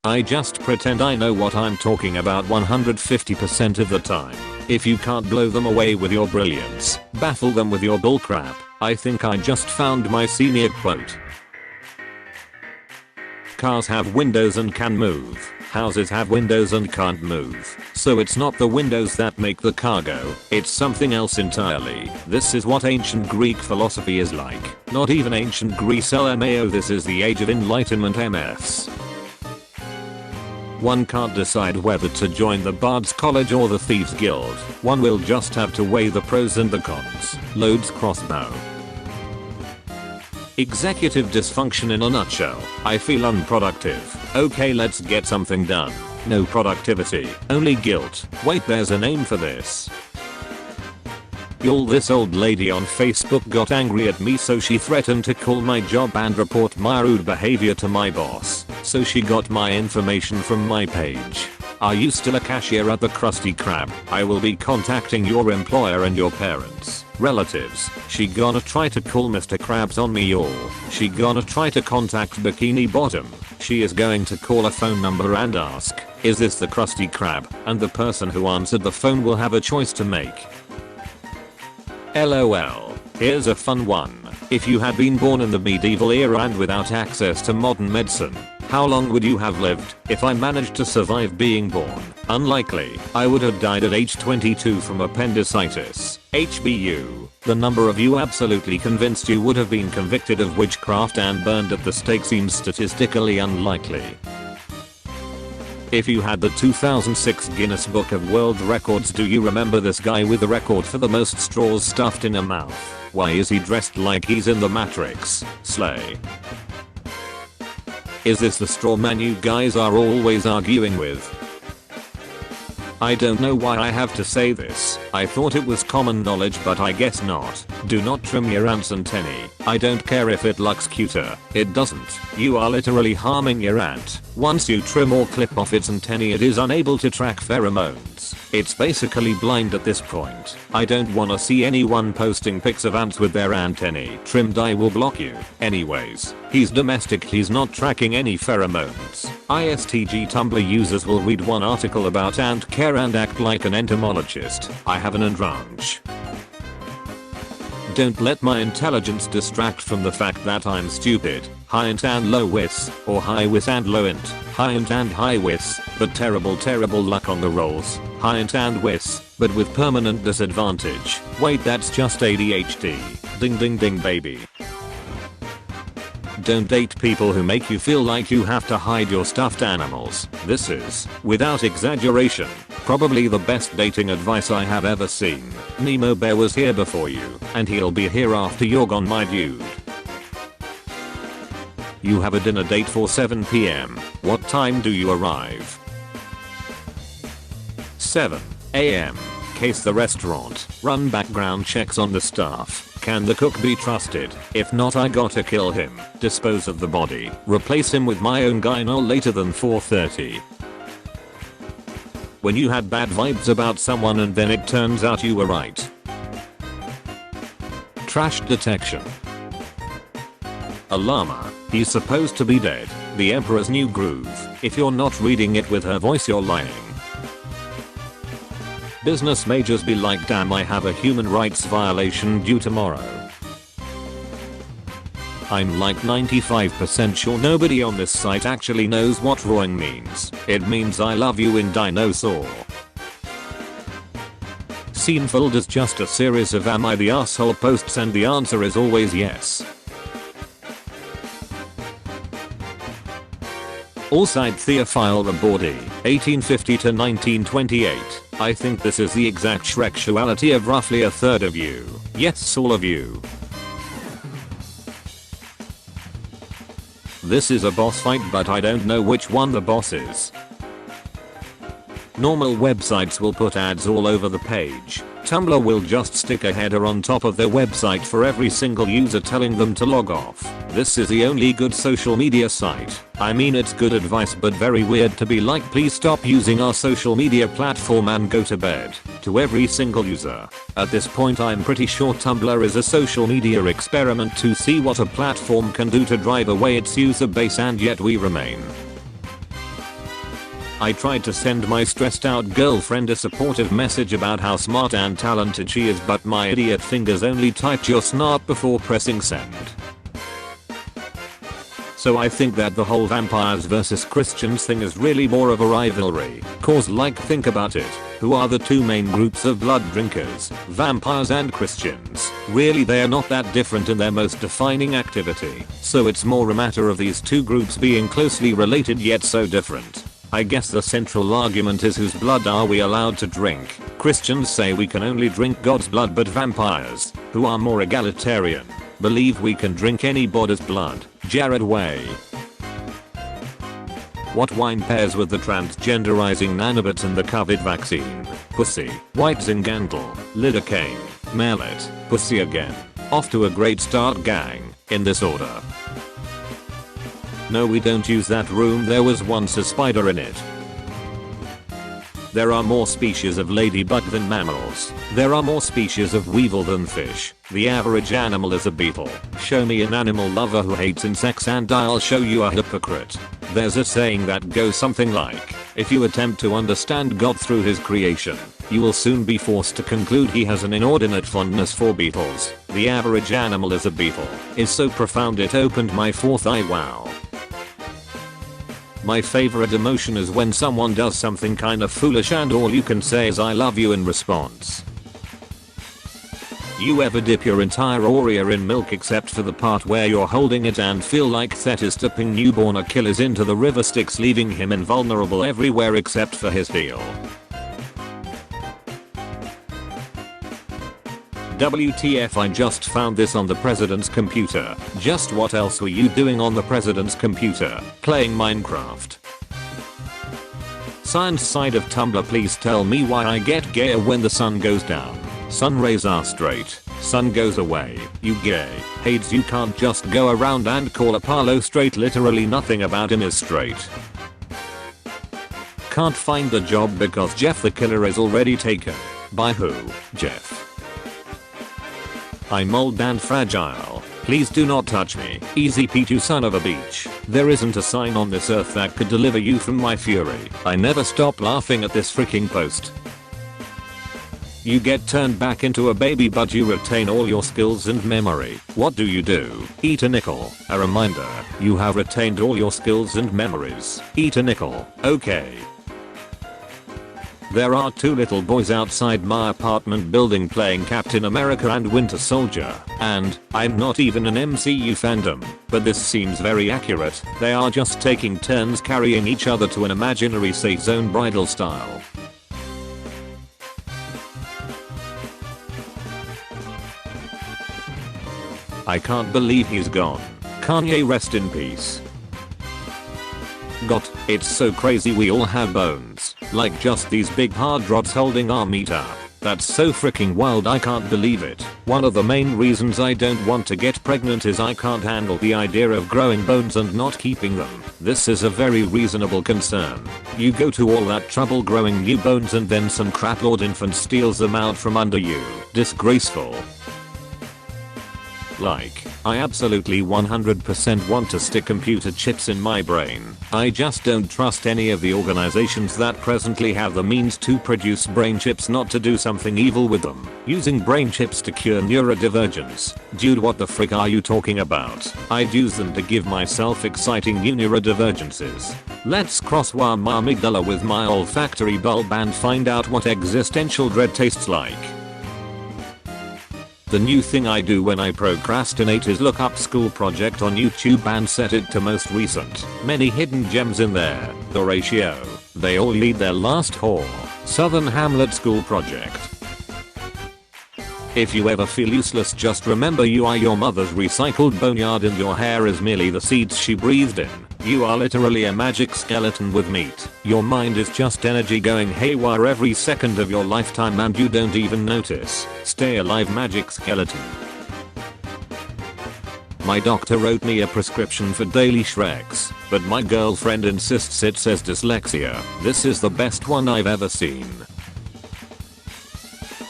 I just pretend I know what I'm talking about 150% of the time. If you can't blow them away with your brilliance, baffle them with your bullcrap. I think I just found my senior quote. Cars have windows and can move. Houses have windows and can't move. So it's not the windows that make the car go, it's something else entirely. This is what ancient Greek philosophy is like. Not even ancient Greece LMAO, this is the age of enlightenment MFs. One can't decide whether to join the Bard's College or the Thieves Guild. One will just have to weigh the pros and the cons. Loads crossbow. Executive dysfunction in a nutshell. I feel unproductive. Okay, let's get something done. No productivity, only guilt. Wait, there's a name for this. Y'all, this old lady on Facebook got angry at me, so she threatened to call my job and report my rude behavior to my boss. So she got my information from my page. Are you still a cashier at the Krusty Krab? I will be contacting your employer and your parents, relatives. She gonna try to call Mr. Krabs on me, y'all. She gonna try to contact Bikini Bottom. She is going to call a phone number and ask, is this the Krusty Krab? And the person who answered the phone will have a choice to make. LOL. Here's a fun one. If you had been born in the medieval era and without access to modern medicine, how long would you have lived? If I managed to survive being born, unlikely. I would have died at age 22 from appendicitis. HBU. The number of you absolutely convinced you would have been convicted of witchcraft and burned at the stake seems statistically unlikely. If you had the 2006 Guinness Book of World Records, do you remember this guy with the record for the most straws stuffed in a mouth? Why is he dressed like he's in the Matrix? Slay. Is this the straw man you guys are always arguing with? I don't know why I have to say this. I thought it was common knowledge, but I guess not. Do not trim your ants antennae. I don't care if it looks cuter. It doesn't. You are literally harming your ant. Once you trim or clip off its antennae, it is unable to track pheromones. It's basically blind at this point. I don't wanna see anyone posting pics of ants with their antennae trimmed. I will block you. Anyways, he's domestic, he's not tracking any pheromones. ISTG Tumblr users will read one article about ant care and act like an entomologist. I have an ranch. Don't let my intelligence distract from the fact that I'm stupid. High int and low wis, or high wis and low int, high int and high wis, but terrible luck on the rolls. High int and wis, but with permanent disadvantage. Wait, that's just ADHD. Ding ding ding baby. Don't date people who make you feel like you have to hide your stuffed animals. This is, without exaggeration, probably the best dating advice I have ever seen. Nemo Bear was here before you, and he'll be here after you're gone, my dude. You have a dinner date for 7 PM. What time do you arrive? 7 AM. Case the restaurant. Run background checks on the staff. Can the cook be trusted? If not, I gotta kill him. Dispose of the body. Replace him with my own guy no later than 4:30. When you had bad vibes about someone and then it turns out you were right. Trash detection. A llama. He's supposed to be dead. The Emperor's New Groove. If you're not reading it with her voice, you're lying. Business majors be like, damn, I have a human rights violation due tomorrow. I'm like 95% sure nobody on this site actually knows what rowing means. It means I love you in dinosaur. Seinfeld is just a series of am I the asshole posts and the answer is always yes. Allside Theophile Rabordi, 1850 to 1928. I think this is the exact sexuality of roughly a third of you. Yes, all of you. This is a boss fight, but I don't know which one the boss is. Normal websites will put ads all over the page. Tumblr will just stick a header on top of their website for every single user telling them to log off. This is the only good social media site. I mean, it's good advice, but very weird to be like, please stop using our social media platform and go to bed, to every single user. At this point, I'm pretty sure Tumblr is a social media experiment to see what a platform can do to drive away its user base, and yet we remain. I tried to send my stressed out girlfriend a supportive message about how smart and talented she is, but my idiot fingers only typed your snark before pressing send. So I think that the whole vampires versus Christians thing is really more of a rivalry, cause like think about it, who are the two main groups of blood drinkers, vampires and Christians? Really they're not that different in their most defining activity, so it's more a matter of these two groups being closely related yet so different. I guess the central argument is whose blood are we allowed to drink? Christians say we can only drink God's blood, but vampires, who are more egalitarian, believe we can drink anybody's blood. Jared Way. What wine pairs with the transgenderizing nanobots and the COVID vaccine? Pussy. White Zingantal. Lidocaine. Mail it. Pussy again. Off to a great start, gang. In this order. No, we don't use that room. There was once a spider in it. There are more species of ladybug than mammals. There are more species of weevil than fish. The average animal is a beetle. Show me an animal lover who hates insects and I'll show you a hypocrite. There's a saying that goes something like, if you attempt to understand God through his creation, you will soon be forced to conclude he has an inordinate fondness for beetles. The average animal is a beetle is so profound it opened my fourth eye. Wow. My favorite emotion is when someone does something kinda foolish and all you can say is I love you in response. You ever dip your entire Oreo in milk except for the part where you're holding it and feel like Thet is tipping newborn Achilles into the river Styx, leaving him invulnerable everywhere except for his heel? WTF, I just found this on the president's computer. Just what else were you doing on the president's computer? Playing Minecraft. Science side of Tumblr, please tell me why I get gayer when the sun goes down. Sun rays are straight. Sun goes away. You gay. Hates you can't just go around and call Apollo straight. Literally nothing about him is straight. Can't find the job because Jeff the killer is already taken. By who? Jeff. I'm old and fragile. Please do not touch me. Easy peach, you son of a beach. There isn't a sign on this earth that could deliver you from my fury. I never stop laughing at this freaking post. You get turned back into a baby but you retain all your skills and memory. What do? Eat a nickel. A reminder, you have retained all your skills and memories. Eat a nickel. Okay. There are two little boys outside my apartment building playing Captain America and Winter Soldier, and I'm not even an MCU fandom, but this seems very accurate. They are just taking turns carrying each other to an imaginary safe zone bridal style. I can't believe he's gone. Kanye rest in peace. God, it's so crazy we all have bones, like just these big hard rods holding our meat up. That's so freaking wild, I can't believe it. One of the main reasons I don't want to get pregnant is I can't handle the idea of growing bones and not keeping them. This is a very reasonable concern. You go to all that trouble growing new bones and then some craplord infant steals them out from under you. Disgraceful. Like, I absolutely 100% want to stick computer chips in my brain. I just don't trust any of the organizations that presently have the means to produce brain chips not to do something evil with them. Using brain chips to cure neurodivergence. Dude, what the frick are you talking about? I'd use them to give myself exciting new neurodivergences. Let's crosswire my amygdala with my olfactory bulb and find out what existential dread tastes like. The new thing I do when I procrastinate is look up school project on YouTube and set it to most recent. Many hidden gems in there. The ratio. They all lead their last whore. Southern Hamlet School Project. If you ever feel useless, just remember you are your mother's recycled boneyard and your hair is merely the seeds she breathed in. You are literally a magic skeleton with meat. Your mind is just energy going haywire every second of your lifetime and you don't even notice. Stay alive, magic skeleton. My doctor wrote me a prescription for daily Shreks, but my girlfriend insists it says dyslexia. This is the best one I've ever seen.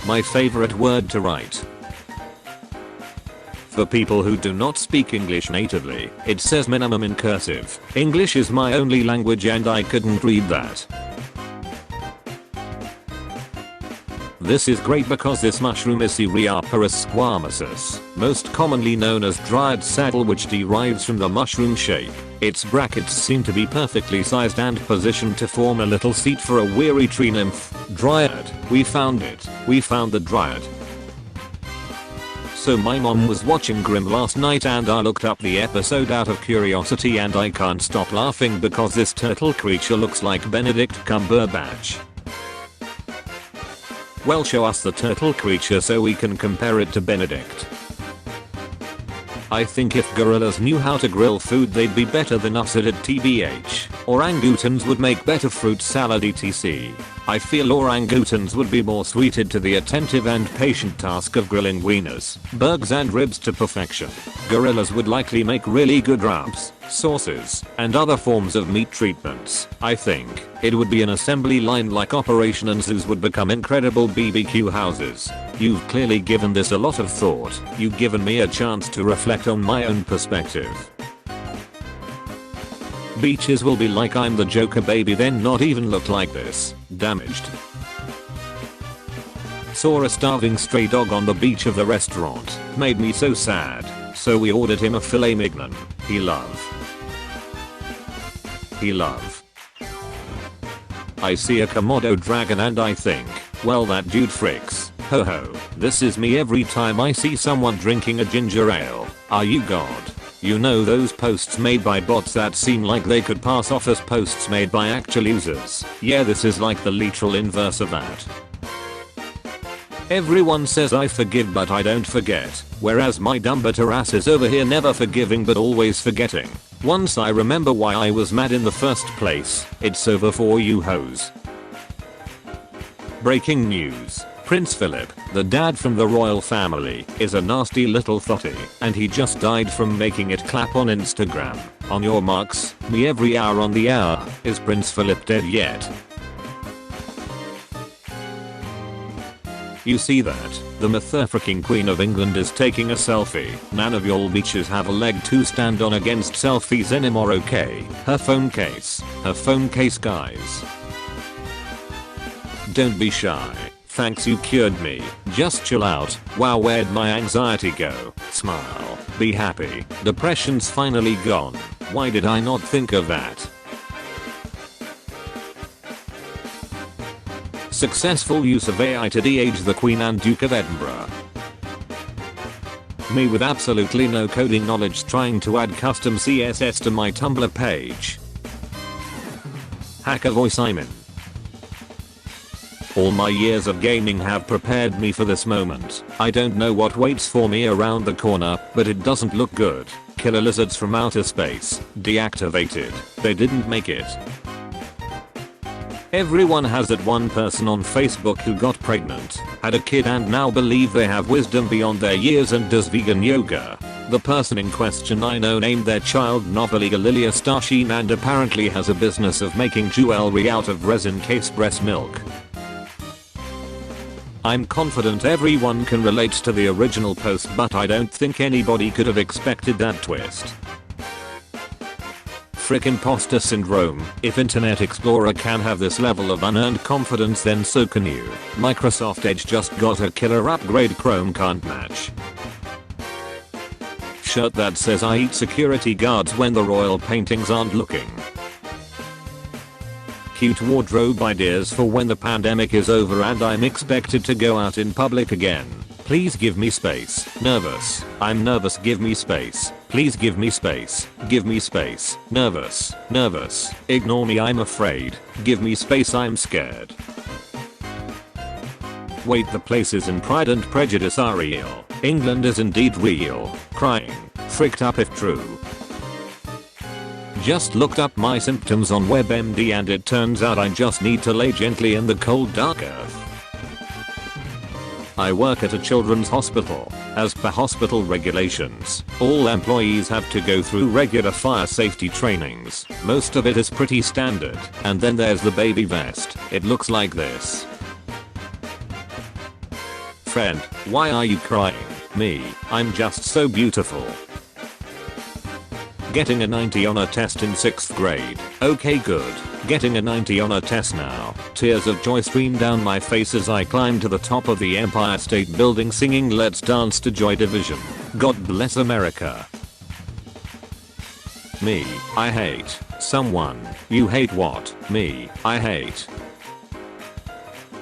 My favorite word to write. For people who do not speak English natively, it says minimum in cursive. English is my only language and I couldn't read that. This is great because this mushroom is Cereoporus squamousus, most commonly known as dryad saddle, which derives from the mushroom shape. Its brackets seem to be perfectly sized and positioned to form a little seat for a weary tree nymph. Dryad. We found it. We found the dryad. So my mom was watching Grimm last night and I looked up the episode out of curiosity and I can't stop laughing because this turtle creature looks like Benedict Cumberbatch. Well, show us the turtle creature so we can compare it to Benedict. I think if gorillas knew how to grill food they'd be better than us at it tbh. Orangutans would make better fruit salad etc. I feel orangutans would be more suited to the attentive and patient task of grilling wieners, burgers and ribs to perfection. Gorillas would likely make really good wraps, sauces, and other forms of meat treatments. I think it would be an assembly line like operation and zoos would become incredible BBQ houses. You've clearly given this a lot of thought. You've given me a chance to reflect on my own perspective. Beaches will be like I'm the Joker baby, then not even look like this. Damaged. Saw a starving stray dog on the beach of the restaurant. Made me so sad. So we ordered him a filet mignon. He love. I see a Komodo dragon and I think, well, that dude fricks. Ho ho. This is me every time I see someone drinking a ginger ale. Are you God? You know those posts made by bots that seem like they could pass off as posts made by actual users? Yeah, this is like the literal inverse of that. Everyone says I forgive but I don't forget, whereas my dumb bitter ass is over here never forgiving but always forgetting. Once I remember why I was mad in the first place, it's over for you hoes. Breaking news. Prince Philip, the dad from the royal family, is a nasty little thotty, and he just died from making it clap on Instagram. On your marks, me every hour on the hour. Is Prince Philip dead yet? You see that? The motherfucking Queen of England is taking a selfie. None of y'all bitches have a leg to stand on against selfies anymore, okay? Her phone case guys. Don't be shy. Thanks, you cured me. Just chill out. Wow, where'd my anxiety go? Smile. Be happy. Depression's finally gone. Why did I not think of that? Successful use of AI to de-age the Queen and Duke of Edinburgh. Me with absolutely no coding knowledge trying to add custom CSS to my Tumblr page. Hacker voice I'm in. All my years of gaming have prepared me for this moment. I don't know what waits for me around the corner, but it doesn't look good. Killer lizards from outer space. Deactivated. They didn't make it. Everyone has that one person on Facebook who got pregnant, had a kid and now believe they have wisdom beyond their years and does vegan yoga. The person in question I know named their child Novaliga Lilia Starsheen and apparently has a business of making jewelry out of resin-cased breast milk. I'm confident everyone can relate to the original post, but I don't think anybody could have expected that twist. Frick imposter syndrome. If Internet Explorer can have this level of unearned confidence, then so can you. Microsoft Edge just got a killer upgrade Chrome can't match. Shirt that says I eat security guards when the royal paintings aren't looking. Cute wardrobe ideas for when the pandemic is over and I'm expected to go out in public again. Please give me space. Nervous. I'm nervous. Give me space. Please give me space. Give me space. Nervous. Nervous. Ignore me. I'm afraid. Give me space. I'm scared. Wait, the places in Pride and Prejudice are real. England is indeed real. Crying. Fricked up if true. Just looked up my symptoms on WebMD and it turns out I just need to lay gently in the cold dark earth. I work at a children's hospital. As per hospital regulations, all employees have to go through regular fire safety trainings. Most of it is pretty standard. And then there's the baby vest. It looks like this. Friend, why are you crying? Me, I'm just so beautiful. Getting a 90 on a test in 6th grade. Okay, good. Getting a 90 on a test now. Tears of joy stream down my face as I climb to the top of the Empire State Building singing Let's Dance to Joy Division. God bless America. Me, I hate. Someone, you hate what? Me, I hate.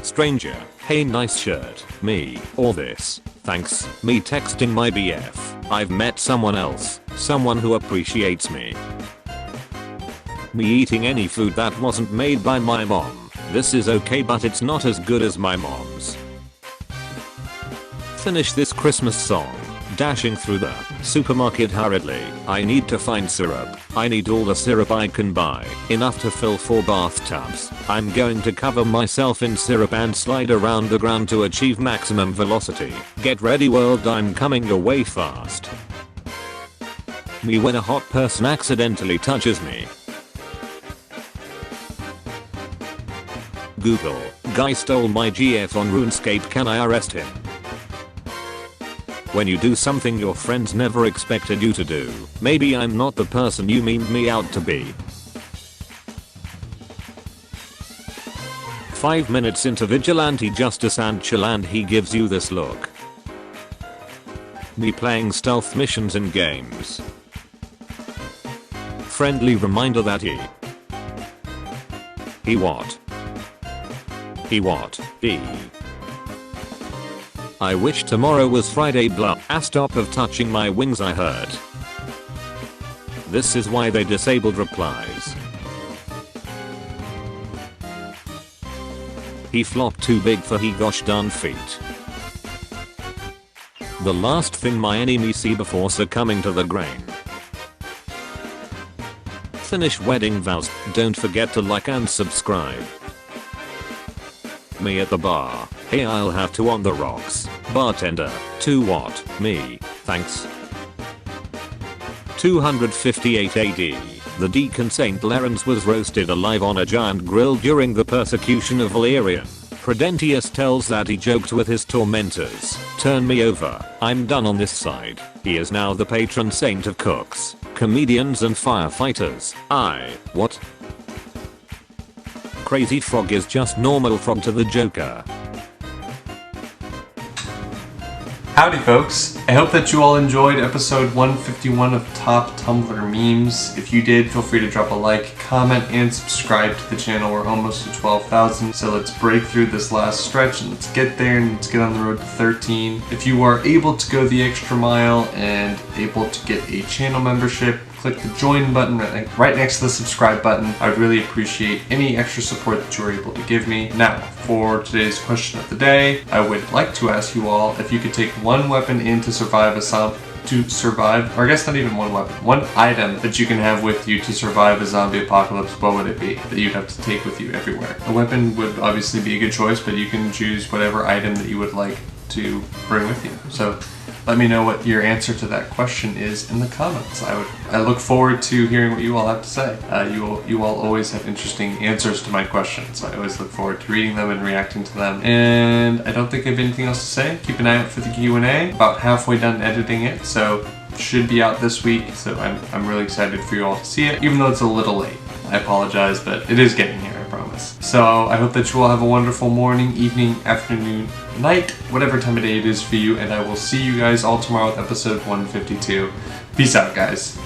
Stranger, hey nice shirt. Me, all this. Thanks. Me texting my BF. I've met someone else. Someone who appreciates me. Me eating any food that wasn't made by my mom. This is okay but it's not as good as my mom's. Finish this Christmas song. Dashing through the supermarket hurriedly. I need to find syrup. I need all the syrup I can buy. Enough to fill 4 bathtubs. I'm going to cover myself in syrup and slide around the ground to achieve maximum velocity. Get ready world, I'm coming away fast. Me when a hot person accidentally touches me. Google, guy stole my GF on RuneScape, can I arrest him? When you do something your friends never expected you to do. Maybe I'm not the person you memed me out to be. 5 minutes into vigilante justice and chill and he gives you this look. Me playing stealth missions in games. Friendly reminder that he what? He what? I wish tomorrow was Friday blah. Stop of touching my wings I heard. This is why they disabled replies. He flopped too big for he gosh darn feet. The last thing my enemy see before succumbing to the grain. Finish wedding vows. Don't forget to like and subscribe. Me at the bar. Hey, I'll have 2 on the rocks. Bartender, 2 what? Me, thanks. 258 AD. The Deacon St. Lawrence was roasted alive on a giant grill during the persecution of Valerian. Prudentius tells that he joked with his tormentors. Turn me over, I'm done on this side. He is now the patron saint of cooks, comedians and firefighters. What? Crazy Frog is just normal frog to the Joker. Howdy folks, I hope that you all enjoyed episode 151 of Top Tumblr Memes. If you did, feel free to drop a like, comment, and subscribe to the channel. We're almost to 12,000, so let's break through this last stretch and let's get there and let's get on the road to 13. If you are able to go the extra mile and able to get a channel membership, click the join button right next to the subscribe button. I'd really appreciate any extra support that you are able to give me. Now, for today's question of the day, I would like to ask you all if you could take one weapon in to survive or I guess not even one weapon, one item that you can have with you to survive a zombie apocalypse, what would it be that you'd have to take with you everywhere? A weapon would obviously be a good choice, but you can choose whatever item that you would like to bring with you. So let me know what your answer to that question is in the comments. I look forward to hearing what you all have to say. You all always have interesting answers to my questions, so I always look forward to reading them and reacting to them. And I don't think I have anything else to say. Keep an eye out for the Q&A. About halfway done editing it, so should be out this week. So I'm really excited for you all to see it, even though it's a little late. I apologize, but it is getting here, I promise. So I hope that you all have a wonderful morning, evening, afternoon, night, whatever time of day it is for you, and I will see you guys all tomorrow with episode 152. Peace out, guys.